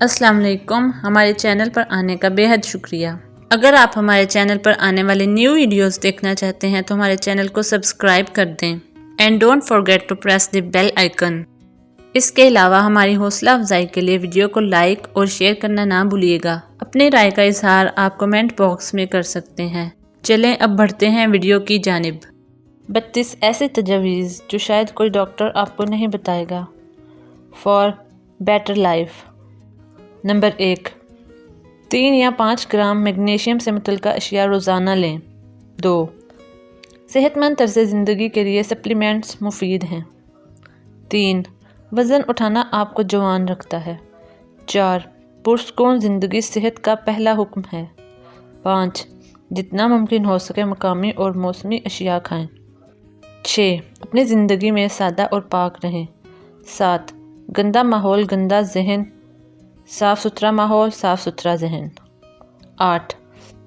السلام علیکم، ہمارے چینل پر آنے کا بے حد شکریہ۔ اگر آپ ہمارے چینل پر آنے والے نیو ویڈیوز دیکھنا چاہتے ہیں تو ہمارے چینل کو سبسکرائب کر دیں and don't forget to press the bell icon. اس کے علاوہ ہماری حوصلہ افزائی کے لیے ویڈیو کو لائک اور شیئر کرنا نہ بھولیے گا۔ اپنی رائے کا اظہار آپ کمنٹ باکس میں کر سکتے ہیں۔ چلیں اب بڑھتے ہیں ویڈیو کی جانب۔ 32 ایسی تجاویز جو شاید کوئی ڈاکٹر آپ کو نہیں بتائے گا فار بیٹر لائف۔ نمبر 1، 3 یا 5 گرام میگنیشیم سے متعلقہ اشیاء روزانہ لیں۔ 2، صحت مند طرز زندگی کے لیے سپلیمنٹس مفید ہیں۔ 3، وزن اٹھانا آپ کو جوان رکھتا ہے۔ 4، پرسکون زندگی صحت کا پہلا حکم ہے۔ 5، جتنا ممکن ہو سکے مقامی اور موسمی اشیاء کھائیں۔ 6، اپنی زندگی میں سادہ اور پاک رہیں۔ 7، گندا ماحول گندا ذہن، صاف ستھرا ماحول صاف ستھرا ذہن۔ 8،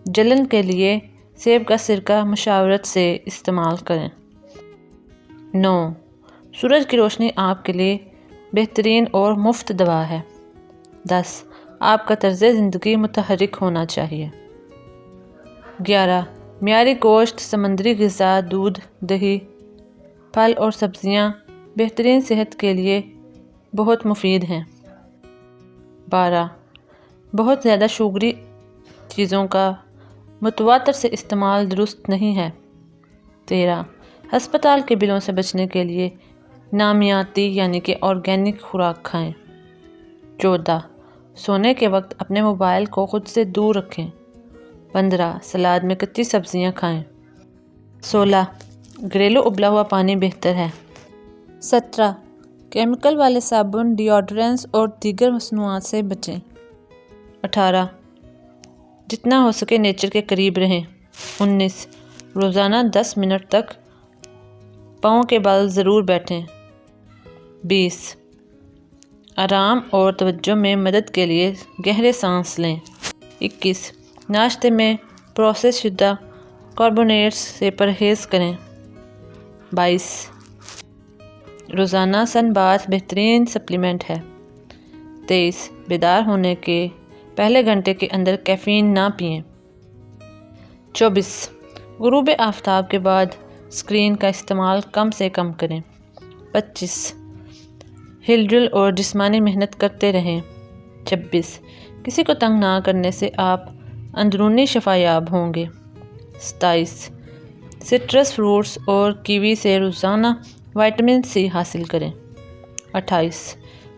جلن کے لیے سیب کا سرکہ مشاورت سے استعمال کریں۔ 9، سورج کی روشنی آپ کے لیے بہترین اور مفت دوا ہے۔ 10، آپ کا طرز زندگی متحرک ہونا چاہیے۔ 11، معیاری گوشت، سمندری غذا، دودھ، دہی، پھل اور سبزیاں بہترین صحت کے لیے بہت مفید ہیں۔ 12، بہت زیادہ شوگری چیزوں کا متواتر سے استعمال درست نہیں ہے۔ 13، ہسپتال کے بلوں سے بچنے کے لیے نامیاتی یعنی کہ آرگینک خوراک کھائیں۔ 14، سونے کے وقت اپنے موبائل کو خود سے دور رکھیں۔ 15، سلاد میں کچی سبزیاں کھائیں۔ 16، گھریلو ابلا ہوا پانی بہتر ہے۔ 17، کیمیکل والے صابن، ڈیوڈرنٹس اور دیگر مصنوعات سے بچیں۔ 18، جتنا ہو سکے نیچر کے قریب رہیں۔ 19، روزانہ 10 منٹ تک پاؤں کے بل ضرور بیٹھیں۔ 20، آرام اور توجہ میں مدد کے لیے گہرے سانس لیں۔ 21، ناشتے میں پروسیس شدہ کاربونیٹس سے پرہیز کریں۔ 22، روزانہ سن باتھ بہترین سپلیمنٹ ہے۔ 23، بیدار ہونے کے پہلے گھنٹے کے اندر کیفین نہ پئیں۔ 24، غروب آفتاب کے بعد اسکرین کا استعمال کم سے کم کریں۔ 25، ہل ڈل اور جسمانی محنت کرتے رہیں۔ 26، کسی کو تنگ نہ کرنے سے آپ اندرونی شفا یاب ہوں گے۔ 27، سٹرس فروٹس اور کیوی سے روزانہ وٹامن سی حاصل کریں۔ 28،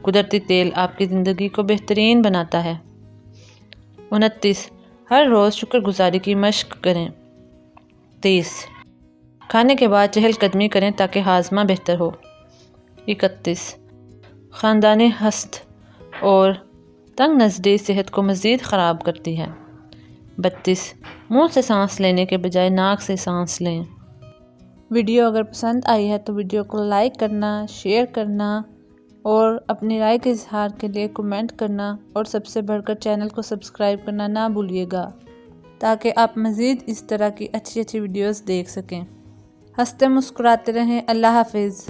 قدرتی تیل آپ کی زندگی کو بہترین بناتا ہے۔ 29، ہر روز شکر گزاری کی مشق کریں۔ 30، کھانے کے بعد چہل قدمی کریں تاکہ ہاضمہ بہتر ہو۔ 31، خاندانی حسد اور تنگ نظری صحت کو مزید خراب کرتی ہے۔ 32، منہ سے سانس لینے کے بجائے ناک سے سانس لیں۔ ویڈیو اگر پسند آئی ہے تو ویڈیو کو لائک کرنا، شیئر کرنا اور اپنی رائے کے اظہار کے لیے کمنٹ کرنا اور سب سے بڑھ کر چینل کو سبسکرائب کرنا نہ بھولیے گا تاکہ آپ مزید اس طرح کی اچھی ویڈیوز دیکھ سکیں۔ ہنستے مسکراتے رہیں۔ اللہ حافظ۔